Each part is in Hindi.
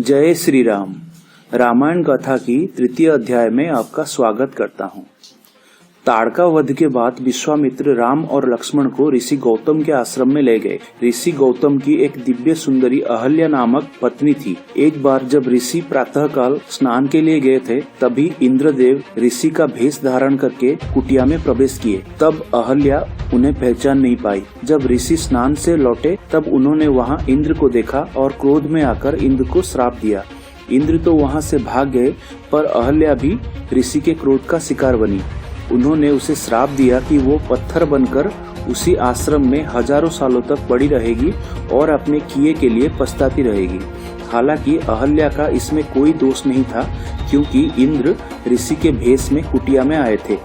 जय श्री राम। रामायण गाथा की तृतीय अध्याय में आपका स्वागत करता हूँ। ताड़का वध के बाद विश्वामित्र राम और लक्ष्मण को ऋषि गौतम के आश्रम में ले गए। ऋषि गौतम की एक दिव्य सुंदरी अहल्या नामक पत्नी थी। एक बार जब ऋषि प्रातःकाल स्नान के लिए गए थे, तभी इंद्रदेव ऋषि का भेष धारण करके कुटिया में प्रवेश किए। तब अहल्या उन्हें पहचान नहीं पाई। जब ऋषि स्नान से लौटे तब उन्होंने वहाँ इंद्र को देखा और क्रोध में आकर इंद्र को श्राप दिया। इंद्र तो वहाँ से भाग गए, पर अहल्या भी ऋषि के क्रोध का शिकार बनी। उन्होंने उसे श्राप दिया कि वो पत्थर बनकर उसी आश्रम में हजारों सालों तक पड़ी रहेगी और अपने किए के लिए पछताती रहेगी। हालांकि अहल्या का इसमें कोई दोष नहीं था, क्योंकि इंद्र ऋषि के भेष में कुटिया में आए थे।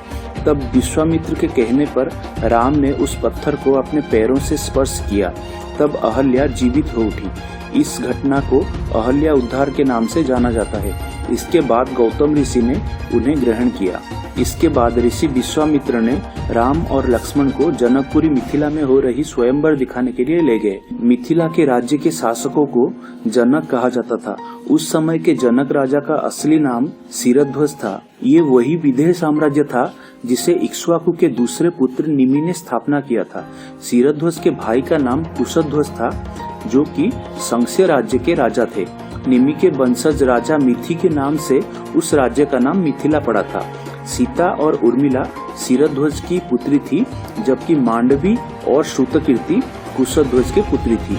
तब विश्वामित्र के कहने पर राम ने उस पत्थर को अपने पैरों से स्पर्श किया। तब अहल्या जीवित हो उठी। इस घटना को अहल्या उद्धार के नाम से जाना जाता है। इसके बाद गौतम ऋषि ने उन्हें ग्रहण किया। इसके बाद ऋषि विश्वामित्र ने राम और लक्ष्मण को जनकपुरी मिथिला में हो रही स्वयंवर दिखाने के लिए ले गए। मिथिला के राज्य के शासकों को जनक कहा जाता था। उस समय के जनक राजा का असली नाम शिरध्वज था। ये वही विदेह साम्राज्य था जिसे इक्ष्वाकु के दूसरे पुत्र निमि ने स्थापना किया था। शिरध्वज के भाई का नाम कुशध्वज था, जो कि संशय राज्य के राजा थे। निमि के वंशज राजा मिथि के नाम से उस राज्य का नाम मिथिला पड़ा था। सीता और उर्मिला शिरध्वज की पुत्री थी, जबकि मांडवी और श्रुतकीर्ति कुशध्वज के पुत्री थी।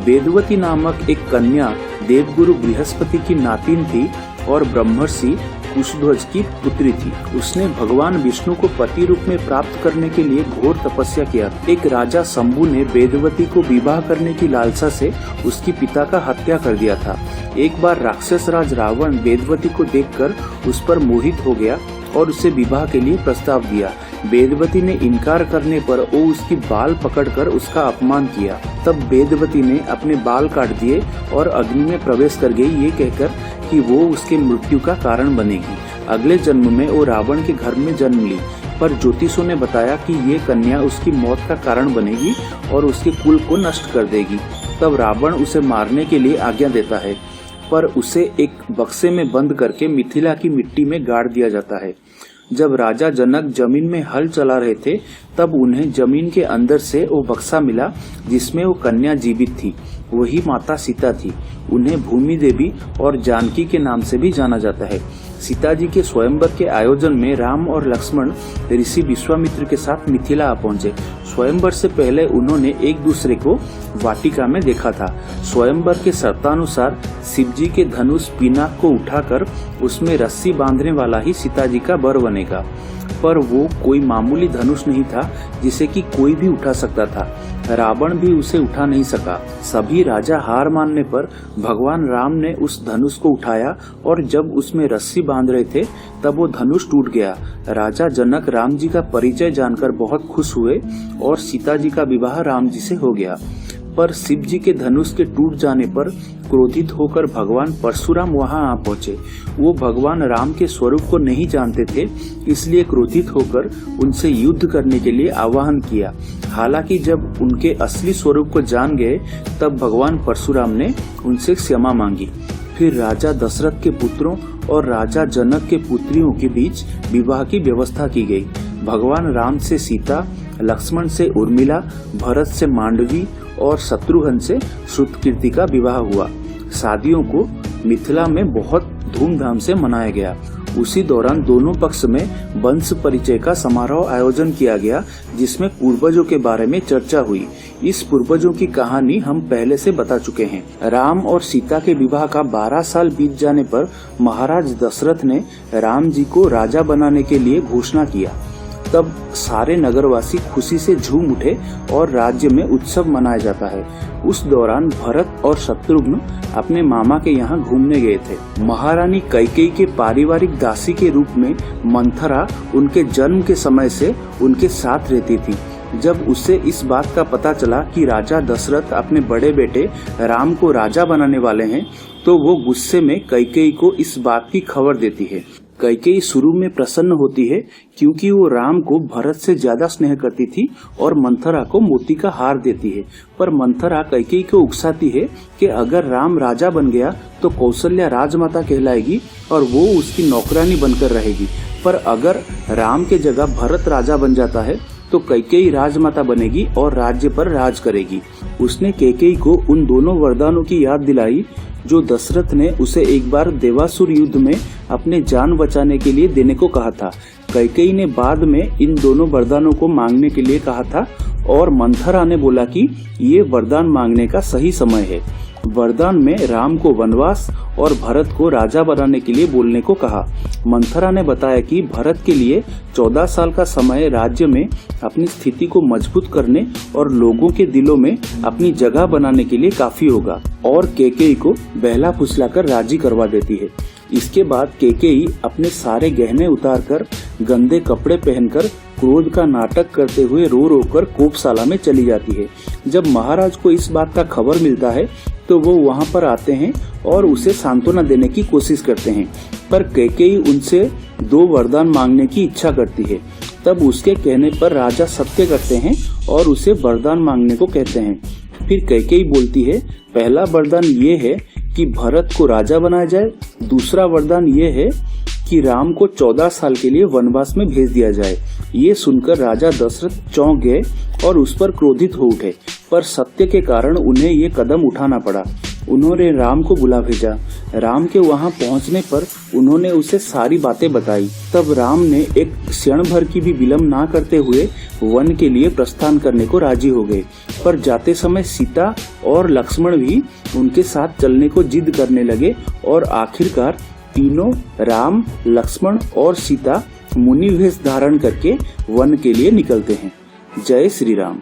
वेदवती नामक एक कन्या देवगुरु बृहस्पति की नातिन थी और ब्रह्मर्षि कुशध्वज की पुत्री थी। उसने भगवान विष्णु को पति रूप में प्राप्त करने के लिए घोर तपस्या किया। एक राजा शंभु ने वेदवती को विवाह करने की लालसा से उसकी पिता का हत्या कर दिया था। एक बार राक्षस राज रावण वेदवती को देखकर उस पर मोहित हो गया और उसे विवाह के लिए प्रस्ताव दिया। वेदवती ने इनकार करने पर वो उसकी बाल पकड़कर उसका अपमान किया। तब वेदवती ने अपने बाल काट दिए और अग्नि में प्रवेश कर गई, ये कहकर कि वो उसके मृत्यु का कारण बनेगी। अगले जन्म में वो रावण के घर में जन्म ली, पर ज्योतिषों ने बताया कि ये कन्या उसकी मौत का कारण बनेगी और उसके कुल को नष्ट कर देगी। तब रावण उसे मारने के लिए आज्ञा देता है, पर उसे एक बक्से में बंद करके मिथिला की मिट्टी में गाड़ दिया जाता है। जब राजा जनक जमीन में हल चला रहे थे, तब उन्हें जमीन के अंदर से वो बक्सा मिला जिसमें वो कन्या जीवित थी। वही माता सीता थी। उन्हें भूमि देवी और जानकी के नाम से भी जाना जाता है। सीता जी के स्वयंवर के आयोजन में राम और लक्ष्मण ऋषि विश्वामित्र के साथ मिथिला आ पहुंचे। स्वयंवर से पहले उन्होंने एक दूसरे को वाटिका में देखा था। स्वयंवर के शर्तानुसार शिवजी के धनुष पिनाक को उठाकर उसमें रस्सी बांधने वाला ही सीता जी का वर बनेगा, पर वो कोई मामूली धनुष नहीं था जिसे कि कोई भी उठा सकता था। रावण भी उसे उठा नहीं सका। सभी राजा हार मानने पर भगवान राम ने उस धनुष को उठाया और जब उसमें रस्सी बांध रहे थे तब वो धनुष टूट गया। राजा जनक राम जी का परिचय जानकर बहुत खुश हुए और सीता जी का विवाह राम जी से हो गया। पर शिव जी के धनुष के टूट जाने पर क्रोधित होकर भगवान परशुराम वहां आ पहुंचे। वो भगवान राम के स्वरूप को नहीं जानते थे, इसलिए क्रोधित होकर उनसे युद्ध करने के लिए आह्वान किया। हालांकि जब उनके असली स्वरूप को जान गए तब भगवान परशुराम ने उनसे क्षमा मांगी। फिर राजा दशरथ के पुत्रों और राजा जनक के पुत्रियों के बीच विवाह की व्यवस्था की गई। भगवान राम से सीता, लक्ष्मण से उर्मिला, भरत से मांडवी और शत्रुघ्न से श्रुतकीर्ति का विवाह हुआ। शादियों को मिथिला में बहुत धूमधाम से मनाया गया। उसी दौरान दोनों पक्ष में वंश परिचय का समारोह आयोजन किया गया, जिसमें पूर्वजों के बारे में चर्चा हुई। इस पूर्वजों की कहानी हम पहले से बता चुके हैं। राम और सीता के विवाह का 12 साल बीत जाने पर महाराज दशरथ ने राम जी को राजा बनाने के लिए घोषणा किया। तब सारे नगरवासी खुशी से झूम उठे और राज्य में उत्सव मनाया जाता है। उस दौरान भरत और शत्रुघ्न अपने मामा के यहाँ घूमने गए थे। महारानी कैकेयी के पारिवारिक दासी के रूप में मंथरा उनके जन्म के समय से उनके साथ रहती थी। जब उसे इस बात का पता चला कि राजा दशरथ अपने बड़े बेटे राम को राजा बनाने वाले हैं, तो वो गुस्से में कैकेयी को इस बात की खबर देती है। कैकेयी शुरू में प्रसन्न होती है क्योंकि वो राम को भरत से ज्यादा स्नेह करती थी और मंथरा को मोती का हार देती है। पर मंथरा कैकेयी को उकसाती है कि अगर राम राजा बन गया तो कौशल्या राजमाता कहलाएगी और वो उसकी नौकरानी बनकर रहेगी, पर अगर राम के जगह भरत राजा बन जाता है तो कैकेयी राजमाता बनेगी और राज्य पर राज करेगी। उसने कैकेयी को उन दोनों वरदानों की याद दिलाई जो दशरथ ने उसे एक बार देवासुर युद्ध में अपने जान बचाने के लिए देने को कहा था। कैकेयी ने बाद में इन दोनों वरदानों को मांगने के लिए कहा था और मंथरा ने बोला कि ये वरदान मांगने का सही समय है। वरदान में राम को वनवास और भरत को राजा बनाने के लिए बोलने को कहा। मंथरा ने बताया कि भरत के लिए 14 साल का समय राज्य में अपनी स्थिति को मजबूत करने और लोगों के दिलों में अपनी जगह बनाने के लिए काफी होगा और कैकेयी को बहला फुसलाकर राजी करवा देती है। इसके बाद कैकेयी अपने सारे गहने उतारकर गंदे कपड़े पहनकर क्रोध का नाटक करते हुए रो रो कर कोपशाला में चली जाती है। जब महाराज को इस बात का खबर मिलता है तो वो वहाँ पर आते हैं और उसे सांत्वना देने की कोशिश करते हैं, पर कैकेयी उनसे 2 वरदान मांगने की इच्छा करती है। तब उसके कहने पर राजा सत्य करते हैं और उसे वरदान मांगने को कहते हैं। फिर कैकेयी बोलती है, पहला वरदान ये है कि भरत को राजा बनाया जाए, दूसरा वरदान ये है कि राम को 14 साल के लिए वनवास में भेज दिया जाए। ये सुनकर राजा दशरथ चौंक गए और उस पर क्रोधित हो उठे, पर सत्य के कारण उन्हें ये कदम उठाना पड़ा। उन्होंने राम को बुला भेजा। राम के वहां पहुंचने पर उन्होंने उसे सारी बातें बताई। तब राम ने एक क्षण भर की भी विलंब ना करते हुए वन के लिए प्रस्थान करने को राजी हो गए, पर जाते समय सीता और लक्ष्मण भी उनके साथ चलने को जिद करने लगे और आखिरकार तीनों राम, लक्ष्मण और सीता मुनि वेश धारण करके वन के लिए निकलते हैं। जय श्री राम।